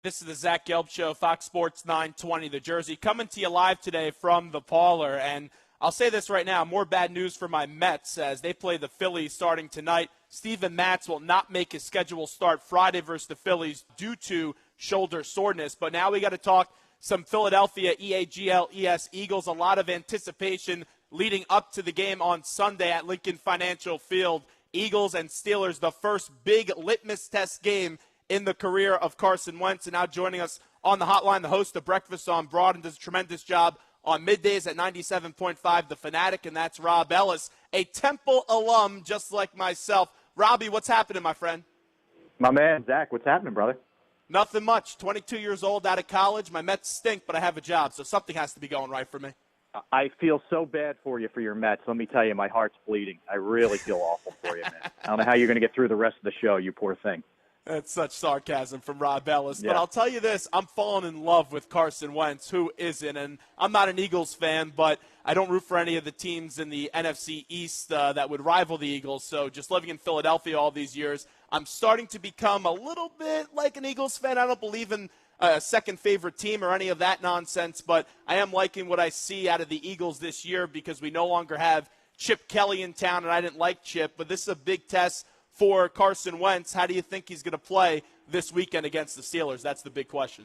This is the Zach Gelb Show, Fox Sports 920, the Jersey, coming to you live today from the parlor. And I'll say this right now, more bad news for my Mets as they play the Phillies starting tonight. Steven Matz will not make his scheduled start Friday versus the Phillies due to shoulder soreness. But now we got to talk some Philadelphia EAGLES Eagles. A lot of anticipation leading up to the game on Sunday at Lincoln Financial Field. Eagles and Steelers, the first big litmus test game in the career of Carson Wentz. And now joining us on the hotline, the host of Breakfast on Broad, and does a tremendous job on middays at 97.5 The Fanatic, and that's Rob Ellis, a Temple alum just like myself. Robbie, what's happening, my friend? My man, Zach, what's happening, brother? Nothing much. 22 years old, out of college. My Mets stink, but I have a job, so something has to be going right for me. I feel so bad for you for your Mets. Let me tell you, my heart's bleeding. I really feel awful for you, man. I don't know how you're going to get through the rest of the show, you poor thing. That's such sarcasm from Rob Ellis. Yeah. But I'll tell you this, I'm falling in love with Carson Wentz, who isn't. And I'm not an Eagles fan, but I don't root for any of the teams in the NFC East that would rival the Eagles. So just living in Philadelphia all these years, I'm starting to become a little bit like an Eagles fan. I don't believe in a second favorite team or any of that nonsense, but I am liking what I see out of the Eagles this year because we no longer have Chip Kelly in town, and I didn't like Chip, but this is a big test for Carson Wentz. How do you think he's going to play this weekend against the Steelers? That's the big question.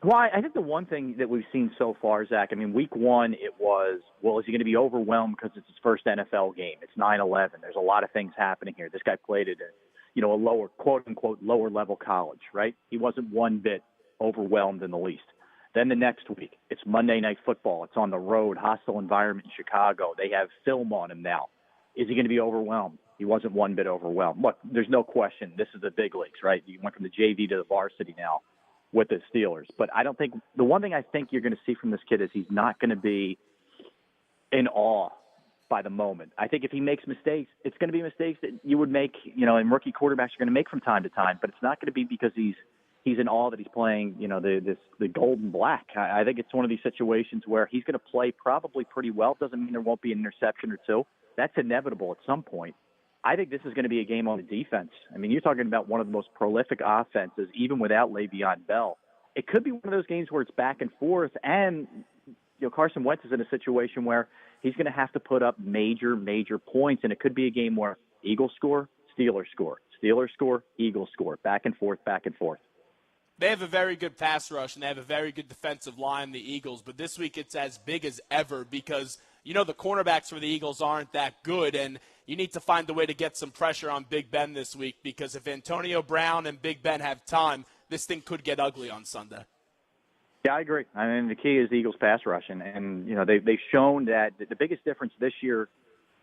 Well, I think the one thing that we've seen so far, Zach, I mean, week one, it was, well, is he going to be overwhelmed because it's his first NFL game? It's 9/11. There's a lot of things happening here. This guy played at a lower, quote-unquote, lower-level college, right? He wasn't one bit overwhelmed in the least. Then the next week, it's Monday Night Football. It's on the road, hostile environment in Chicago. They have film on him now. Is he going to be overwhelmed? He wasn't one bit overwhelmed. Look, there's no question this is the big leagues, right? You went from the JV to the varsity now with the Steelers. But I don't think – the one thing I think you're going to see from this kid is he's not going to be in awe by the moment. I think if he makes mistakes, it's going to be mistakes that you would make, and rookie quarterbacks are going to make from time to time. But it's not going to be because he's in awe that he's playing, the gold and black. I think it's one of these situations where he's going to play probably pretty well. Doesn't mean there won't be an interception or two. That's inevitable at some point. I think this is going to be a game on the defense. I mean, you're talking about one of the most prolific offenses, even without Le'Veon Bell. It could be one of those games where it's back and forth, and Carson Wentz is in a situation where he's going to have to put up major points, and it could be a game where Eagles score, Steelers score, Steelers score, Eagles score, back and forth, back and forth. They have a very good pass rush, and they have a very good defensive line, the Eagles, but this week it's as big as ever because the cornerbacks for the Eagles aren't that good, and you need to find a way to get some pressure on Big Ben this week because if Antonio Brown and Big Ben have time, this thing could get ugly on Sunday. Yeah, I agree. I mean, the key is the Eagles' pass rush, and they've shown that the biggest difference this year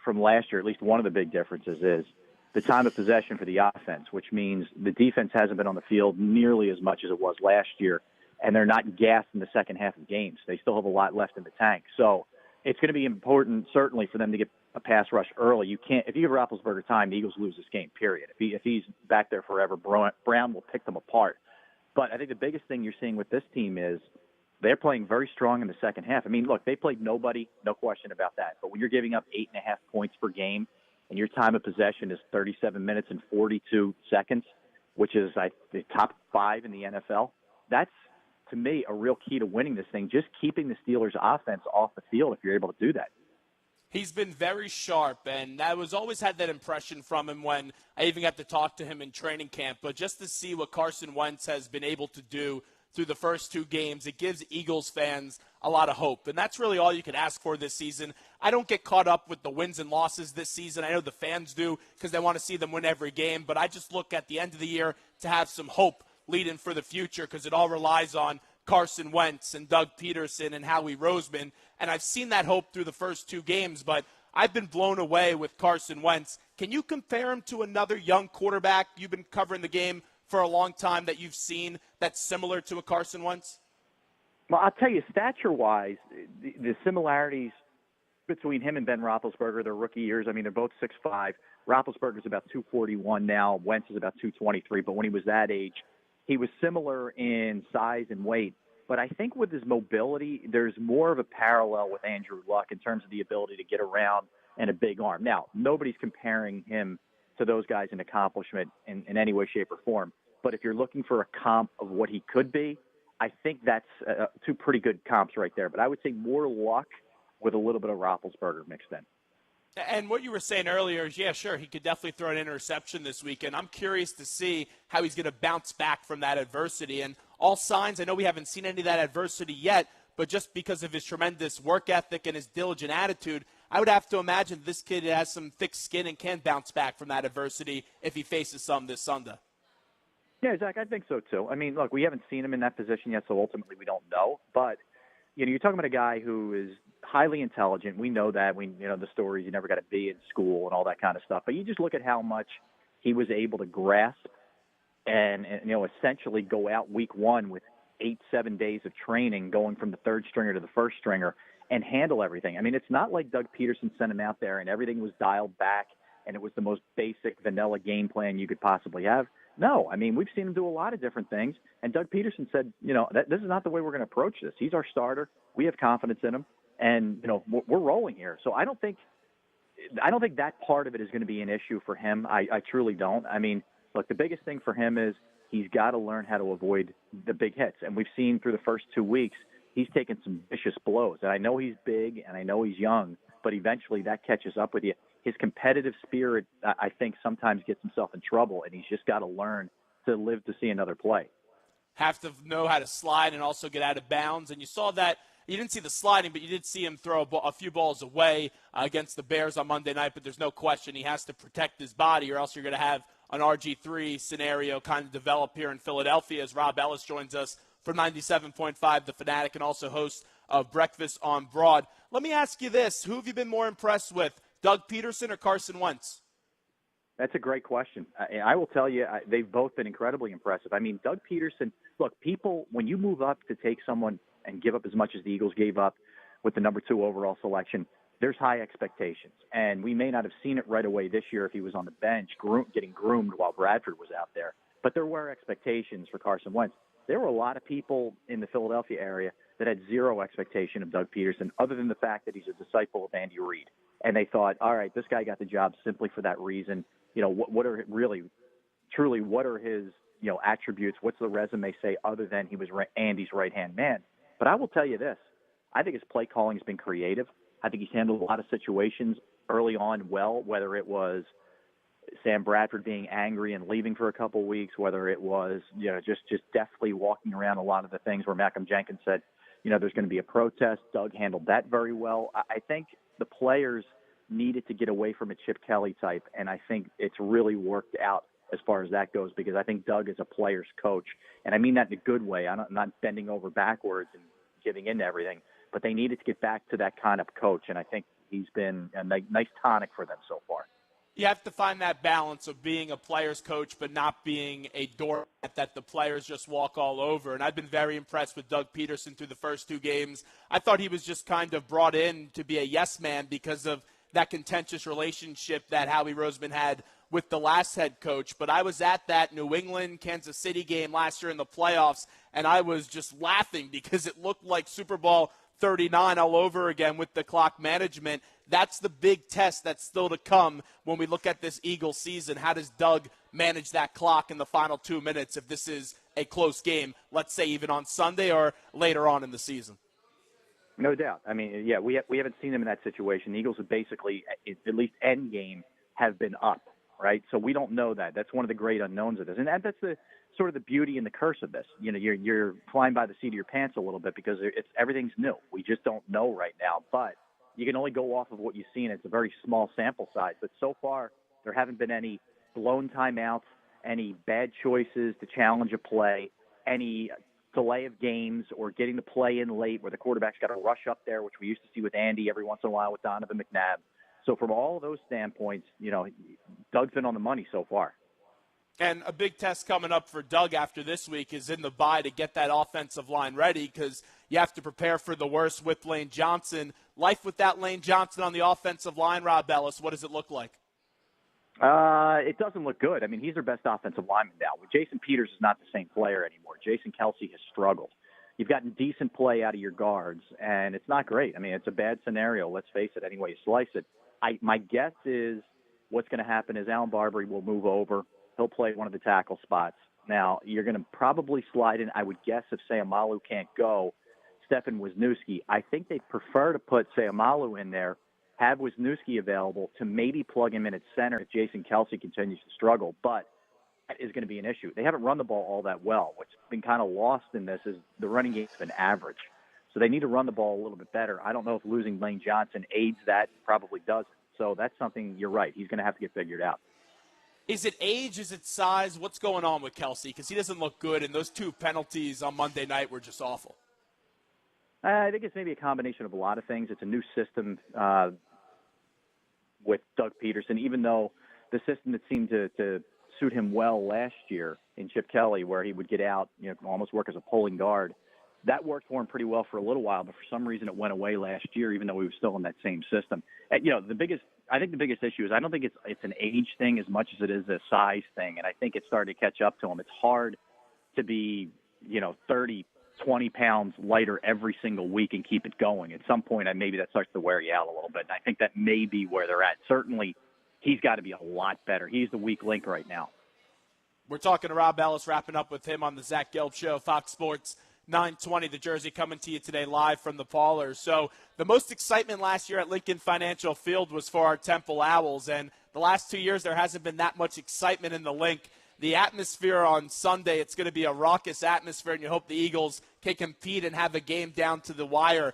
from last year, at least one of the big differences, is the time of possession for the offense, which means the defense hasn't been on the field nearly as much as it was last year, and they're not gassed in the second half of games. They still have a lot left in the tank. So it's going to be important, certainly, for them to get a pass rush early. You can't, if you give Roethlisberger time, the Eagles lose this game, period. If he's back there forever, Brown will pick them apart. But I think the biggest thing you're seeing with this team is they're playing very strong in the second half. I mean, look, they played nobody, no question about that. But when you're giving up 8.5 points per game and your time of possession is 37 minutes and 42 seconds, which is the top 5 in the NFL, that's, to me, a real key to winning this thing, just keeping the Steelers' offense off the field if you're able to do that. He's been very sharp, and I always had that impression from him when I even got to talk to him in training camp. But just to see what Carson Wentz has been able to do through the first 2 games, it gives Eagles fans a lot of hope. And that's really all you could ask for this season. I don't get caught up with the wins and losses this season. I know the fans do because they want to see them win every game. But I just look at the end of the year to have some hope leading for the future because it all relies on Carson Wentz and Doug Peterson and Howie Roseman. And I've seen that hope through the first 2 games, but I've been blown away with Carson Wentz. Can you compare him to another young quarterback? You've been covering the game for a long time that you've seen that's similar to a Carson Wentz? Well, I'll tell you, stature-wise, the similarities between him and Ben Roethlisberger, their rookie years, I mean, they're both 6'5". Roethlisberger's about 241 now. Wentz is about 223. But when he was that age, he was similar in size and weight. But I think with his mobility, there's more of a parallel with Andrew Luck in terms of the ability to get around and a big arm. Now, nobody's comparing him to those guys in accomplishment in any way, shape, or form. But if you're looking for a comp of what he could be, I think that's two pretty good comps right there. But I would say more luck with a little bit of Roethlisberger mixed in. And what you were saying earlier is, yeah, sure, he could definitely throw an interception this weekend. I'm curious to see how he's going to bounce back from that adversity. And all signs, I know we haven't seen any of that adversity yet, but just because of his tremendous work ethic and his diligent attitude, I would have to imagine this kid has some thick skin and can bounce back from that adversity if he faces some this Sunday. Yeah, Zach, I think so too. I mean, look, we haven't seen him in that position yet, so ultimately we don't know. But you're talking about a guy who is highly intelligent. We know that. The stories, you never got to be in school and all that kind of stuff. But you just look at how much he was able to grasp and essentially go out week one with 8-7 days of training, going from the third stringer to the first stringer, and handle everything. I mean, it's not like Doug Peterson sent him out there and everything was dialed back and it was the most basic vanilla game plan you could possibly have. No, I mean, we've seen him do a lot of different things. And Doug Peterson said, this is not the way we're going to approach this. He's our starter. We have confidence in him. And, we're rolling here. So I don't think that part of it is going to be an issue for him. I truly don't. I mean, look, the biggest thing for him is he's got to learn how to avoid the big hits. And we've seen through the first 2 weeks, he's taken some vicious blows. And I know he's big and I know he's young, but eventually that catches up with you. His competitive spirit, I think, sometimes gets himself in trouble, and he's just got to learn to live to see another play. Have to know how to slide and also get out of bounds. And you saw that. You didn't see the sliding, but you did see him throw a few balls away against the Bears on Monday night. But there's no question he has to protect his body, or else you're going to have an RG3 scenario kind of develop here in Philadelphia, as Rob Ellis joins us from 97.5 The Fanatic and also host of Breakfast on Broad. Let me ask you this. Who have you been more impressed with, Doug Peterson or Carson Wentz? That's a great question. I will tell you, they've both been incredibly impressive. I mean, Doug Peterson, look, people, when you move up to take someone and give up as much as the Eagles gave up with the number 2 overall selection, there's high expectations. And we may not have seen it right away this year if he was on the bench getting groomed while Bradford was out there. But there were expectations for Carson Wentz. There were a lot of people in the Philadelphia area that had zero expectation of Doug Peterson other than the fact that he's a disciple of Andy Reid. And they thought, all right, this guy got the job simply for that reason. What are really, truly, what are his, attributes? What's the resume say other than he was Andy's right-hand man? But I will tell you this. I think his play calling has been creative. I think he's handled a lot of situations early on well, whether it was Sam Bradford being angry and leaving for a couple of weeks, whether it was, just deftly walking around a lot of the things where Malcolm Jenkins said, there's going to be a protest. Doug handled that very well. I think the players needed to get away from a Chip Kelly type, and I think it's really worked out as far as that goes, because I think Doug is a player's coach, and I mean that in a good way. I'm not bending over backwards and giving in to everything, but they needed to get back to that kind of coach, and I think he's been a nice tonic for them so far. You have to find that balance of being a player's coach but not being a doormat that the players just walk all over. And I've been very impressed with Doug Peterson through the first 2 games. I thought he was just kind of brought in to be a yes man because of that contentious relationship that Howie Roseman had with the last head coach. But I was at that New England-Kansas City game last year in the playoffs, and I was just laughing because it looked like Super Bowl 39 all over again with the clock management. That's the big test that's still to come when we look at this Eagles season. How does Doug manage that clock in the final 2 minutes if this is a close game, let's say even on Sunday or later on in the season? No doubt. I mean, yeah, we haven't seen them in that situation. The Eagles have basically, at least end game, have been up, right? So we don't know that. That's one of the great unknowns of this. And that's the sort of the beauty and the curse of this. You're flying by the seat of your pants a little bit because everything's new. We just don't know right now. But you can only go off of what you've seen. It's a very small sample size. But so far, there haven't been any blown timeouts, any bad choices to challenge a play, any delay of games or getting the play in late where the quarterback's got to rush up there, which we used to see with Andy every once in a while with Donovan McNabb. So from all of those standpoints, Doug's been on the money so far. And a big test coming up for Doug after this week is in the bye to get that offensive line ready because you have to prepare for the worst with Lane Johnson. Life without Lane Johnson on the offensive line, Rob Ellis, what does it look like? It doesn't look good. I mean, he's their best offensive lineman now. Jason Peters is not the same player anymore. Jason Kelsey has struggled. You've gotten decent play out of your guards, and it's not great. I mean, it's a bad scenario. Let's face it, any way you slice it. My guess is what's going to happen is Alan Barbery will move over. He'll play one of the tackle spots. Now, you're going to probably slide in, I would guess, if Sayamalu can't go, Stefan Wisniewski. I think they'd prefer to put Sayamalu in there, have Wisniewski available to maybe plug him in at center if Jason Kelsey continues to struggle. But that is going to be an issue. They haven't run the ball all that well. What's been kind of lost in this is the running game's been average. So they need to run the ball a little bit better. I don't know if losing Lane Johnson aids that. Probably doesn't. So that's something, you're right, he's going to have to get figured out. Is it age? Is it size? What's going on with Kelsey? Because he doesn't look good, and those 2 penalties on Monday night were just awful. I think it's maybe a combination of a lot of things. It's a new system with Doug Peterson, even though the system that seemed to suit him well last year in Chip Kelly, where he would get out, almost work as a pulling guard. That worked for him pretty well for a little while, but for some reason it went away last year, even though he was still in that same system. And, I think the biggest issue is I don't think it's an age thing as much as it is a size thing, and I think it's starting to catch up to him. It's hard to be, 30, 20 pounds lighter every single week and keep it going. At some point, maybe that starts to wear you out a little bit, and I think that may be where they're at. Certainly, he's got to be a lot better. He's the weak link right now. We're talking to Rob Ellis, wrapping up with him on the Zach Gelb Show, Fox Sports 920, the Jersey, coming to you today live from the Parlor. So the most excitement last year at Lincoln Financial Field was for our Temple Owls, and the last 2 years there hasn't been that much excitement in the Link. The atmosphere on Sunday, it's going to be a raucous atmosphere, and you hope the Eagles can compete and have a game down to the wire.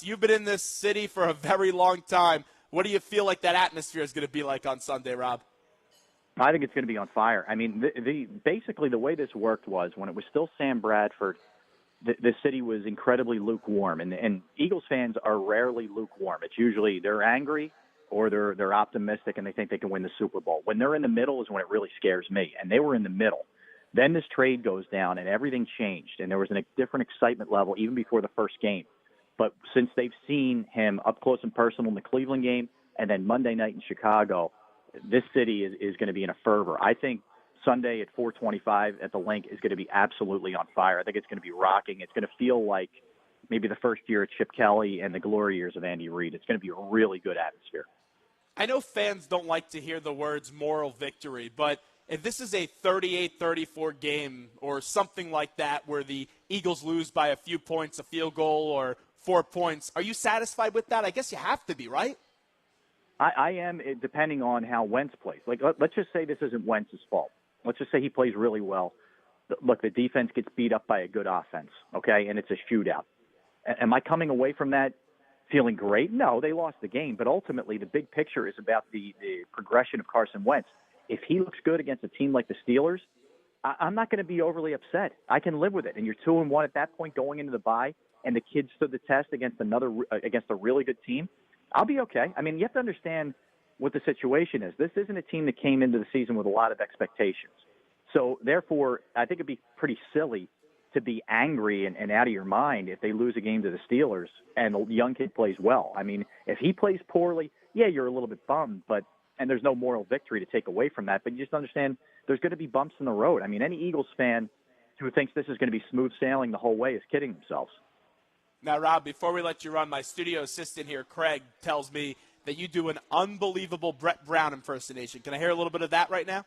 You've been in this city for a very long time. What do you feel like that atmosphere is going to be like on Sunday, Rob? I think it's going to be on fire. I mean, basically the way this worked was when it was still Sam Bradford, the city was incredibly lukewarm, and Eagles fans are rarely lukewarm. It's usually they're angry or they're optimistic and they think they can win the Super Bowl. When they're in the middle is when it really scares me, and they were in the middle. Then this trade goes down and everything changed, and there was a different excitement level even before the first game. But since they've seen him up close and personal in the Cleveland game and then Monday night in Chicago, this city is going to be in a fervor. I think Sunday at 4:25 at the Link is going to be absolutely on fire. I think it's going to be rocking. It's going to feel like maybe the first year at Chip Kelly and the glory years of Andy Reid. It's going to be a really good atmosphere. I know fans don't like to hear the words moral victory, but if this is a 38-34 game or something like that where the Eagles lose by a few points, a field goal or 4 points, are you satisfied with that? I guess you have to be, right? I am, depending on how Wentz plays. Like, let's just say this isn't Wentz's fault. Let's just say he plays really well. Look, the defense gets beat up by a good offense, okay, and it's a shootout. Am I coming away from that feeling great? No, they lost the game, but ultimately the big picture is about the progression of Carson Wentz. If he looks good against a team like the Steelers, I'm not going to be overly upset. I can live with it. And you're 2-1 at that point going into the bye, and the kids stood the test against a really good team. I'll be okay. I mean, you have to understand what the situation is. This isn't a team that came into the season with a lot of expectations. So, therefore, I think it'd be pretty silly to be angry and out of your mind if they lose a game to the Steelers and the young kid plays well. I mean, if he plays poorly, yeah, you're a little bit bummed, and there's no moral victory to take away from that. But you just understand there's going to be bumps in the road. I mean, any Eagles fan who thinks this is going to be smooth sailing the whole way is kidding themselves. Now, Rob, before we let you run, my studio assistant here, Craig, tells me that you do an unbelievable Brett Brown impersonation. Can I hear a little bit of that right now?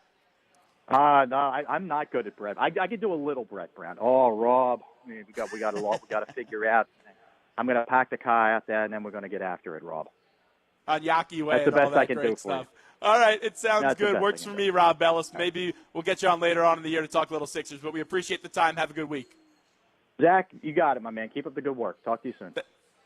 No, I'm not good at Brett. I could do a little Brett Brown. Oh, Rob, we got to figure out. I'm going to pack the car out there, and then we're going to get after it, Rob. On Yaki Way. That's the best I can do for you. All right, it sounds good. Works for me, me, Rob Ellis. Maybe we'll get you on later on in the year to talk a little Sixers, but we appreciate the time. Have a good week. Zach, you got it, my man. Keep up the good work. Talk to you soon.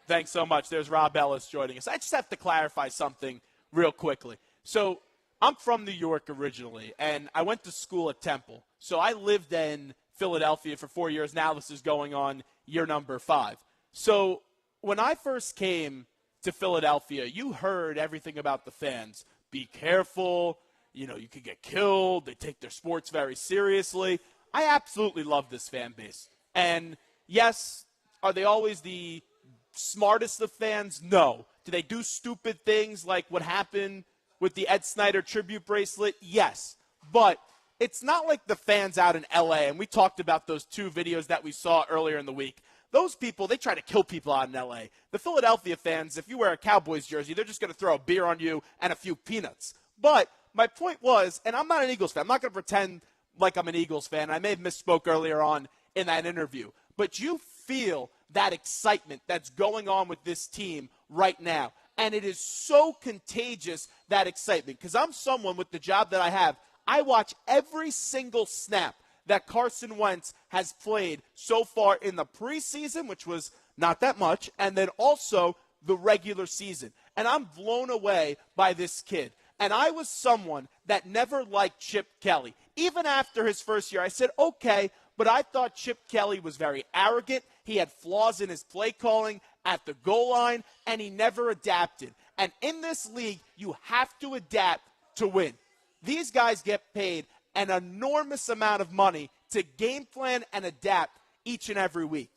Thanks so much. There's Rob Ellis joining us. I just have to clarify something real quickly. So I'm from New York originally, and I went to school at Temple. So I lived in Philadelphia for 4 years. Now this is going on year number 5. So when I first came to Philadelphia, you heard everything about the fans. Be careful. You could get killed. They take their sports very seriously. I absolutely love this fan base. And yes, are they always the smartest of fans? No. Do they do stupid things like what happened with the Ed Snyder tribute bracelet? Yes. But it's not like the fans out in L.A., and we talked about those 2 videos that we saw earlier in the week. Those people, they try to kill people out in L.A. The Philadelphia fans, if you wear a Cowboys jersey, they're just going to throw a beer on you and a few peanuts. But my point was, and I'm not an Eagles fan. I'm not going to pretend like I'm an Eagles fan. I may have misspoke earlier on in that interview. But you feel that excitement that's going on with this team right now. And it is so contagious, that excitement. Because I'm someone with the job that I have, I watch every single snap that Carson Wentz has played so far in the preseason, which was not that much, and then also the regular season. And I'm blown away by this kid. And I was someone that never liked Chip Kelly. Even after his first year, I said, okay, but I thought Chip Kelly was very arrogant. He had flaws in his play calling at the goal line, and he never adapted. And in this league, you have to adapt to win. These guys get paid an enormous amount of money to game plan and adapt each and every week.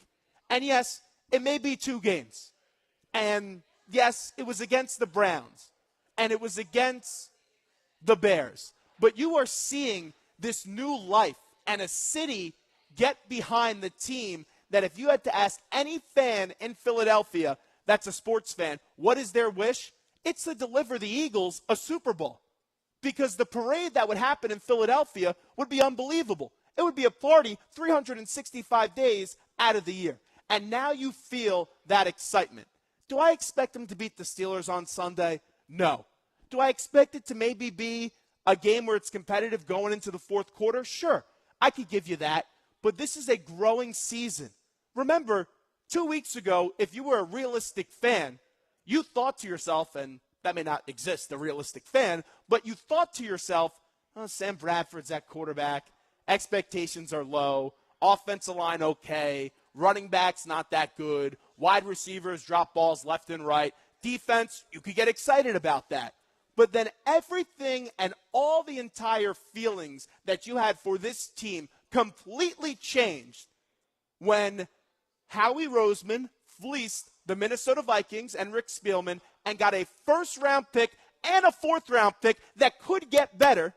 And yes, it may be 2 games. And yes, it was against the Browns. And it was against the Bears. But you are seeing this new life and a city get behind the team that if you had to ask any fan in Philadelphia that's a sports fan, what is their wish? It's to deliver the Eagles a Super Bowl. Because the parade that would happen in Philadelphia would be unbelievable. It would be a party 365 days out of the year. And now you feel that excitement. Do I expect them to beat the Steelers on Sunday? No. Do I expect it to maybe be a game where it's competitive going into the fourth quarter? Sure, I could give you that. But this is a growing season. Remember, 2 weeks ago, if you were a realistic fan, you thought to yourself, and that may not exist, a realistic fan, but you thought to yourself, oh, Sam Bradford's that quarterback. Expectations are low. Offensive line okay. Running backs not that good. Wide receivers drop balls left and right. Defense, you could get excited about that. But then everything and all the entire feelings that you had for this team completely changed when Howie Roseman fleeced the Minnesota Vikings and Rick Spielman and got a first-round pick and a fourth-round pick that could get better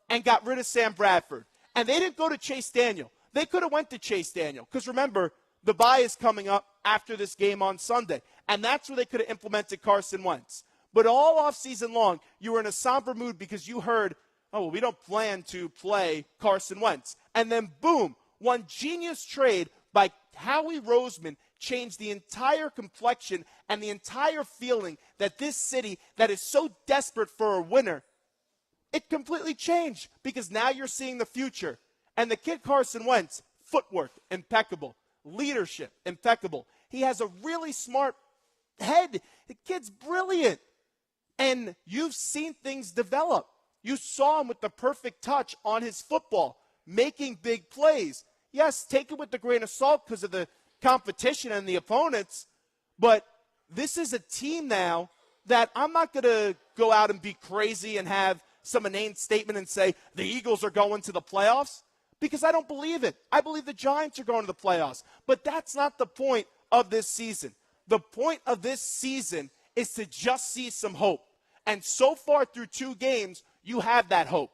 and got rid of Sam Bradford. And they didn't go to Chase Daniel. They could have went to Chase Daniel because, remember, the bye is coming up after this game on Sunday. And that's where they could have implemented Carson Wentz. But all offseason long, you were in a somber mood because you heard, oh, well, we don't plan to play Carson Wentz. And then, boom, one genius trade by Howie Roseman changed the entire complexion and the entire feeling that this city that is so desperate for a winner, it completely changed because now you're seeing the future. And the kid Carson Wentz, footwork, impeccable. Leadership, impeccable. He has a really smart head. The kid's brilliant. And you've seen things develop. You saw him with the perfect touch on his football, making big plays. Yes, take it with a grain of salt because of the competition and the opponents, but this is a team now that I'm not going to go out and be crazy and have some inane statement and say the Eagles are going to the playoffs because I don't believe it. I believe the Giants are going to the playoffs, but that's not the point of this season. The point of this season is to just see some hope. And so far through 2 games, you have that hope.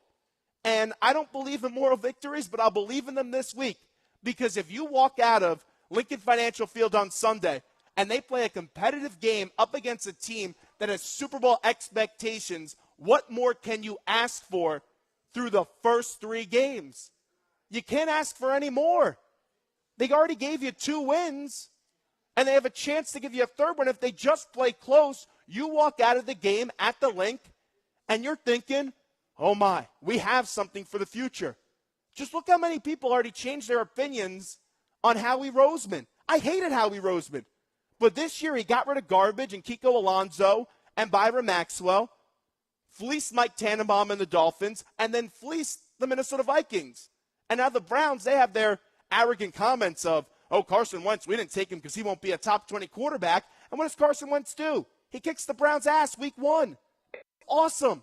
And I don't believe in moral victories, but I'll believe in them this week. Because if you walk out of Lincoln Financial Field on Sunday and they play a competitive game up against a team that has Super Bowl expectations, what more can you ask for through the first 3 games? You can't ask for any more. They already gave you 2 wins, and they have a chance to give you a third one if they just play close. You walk out of the game at the Link, and you're thinking, oh my, we have something for the future. Just look how many people already changed their opinions on Howie Roseman. I hated Howie Roseman. But this year he got rid of Garbage and Kiko Alonso and Byron Maxwell, fleeced Mike Tannenbaum and the Dolphins, and then fleeced the Minnesota Vikings. And now the Browns, they have their arrogant comments of, oh, Carson Wentz, we didn't take him because he won't be a top 20 quarterback. And what does Carson Wentz do? He kicks the Browns' ass week 1. Awesome.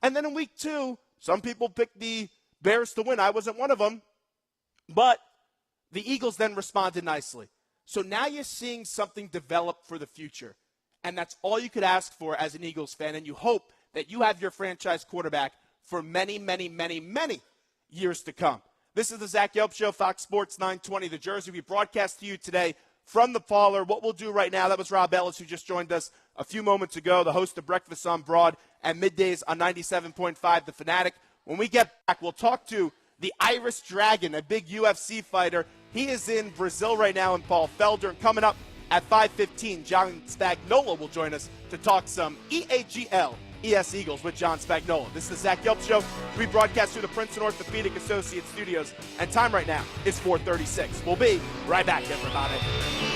And then in week 2, some people picked the Bears to win. I wasn't one of them. But the Eagles then responded nicely. So now you're seeing something develop for the future. And that's all you could ask for as an Eagles fan. And you hope that you have your franchise quarterback for many, many, many, many years to come. This is the Zach Gelb Show, Fox Sports 920, The Jersey. We broadcast to you today from the parlor. What we'll do right now, that was Rob Ellis, who just joined us a few moments ago, the host of Breakfast on Broad and Middays on 97.5 The Fanatic. When we get back, we'll talk to the Irish Dragon, a big UFC fighter. He is in Brazil right now in Paul Felder. And coming up at 5:15, John Spagnola will join us to talk some EAGL, ES Eagles with John Spagnola. This is the Zach Gelb Show. We broadcast through the Princeton Orthopedic Associates studios, and time right now is 4:36. We'll be right back, everybody.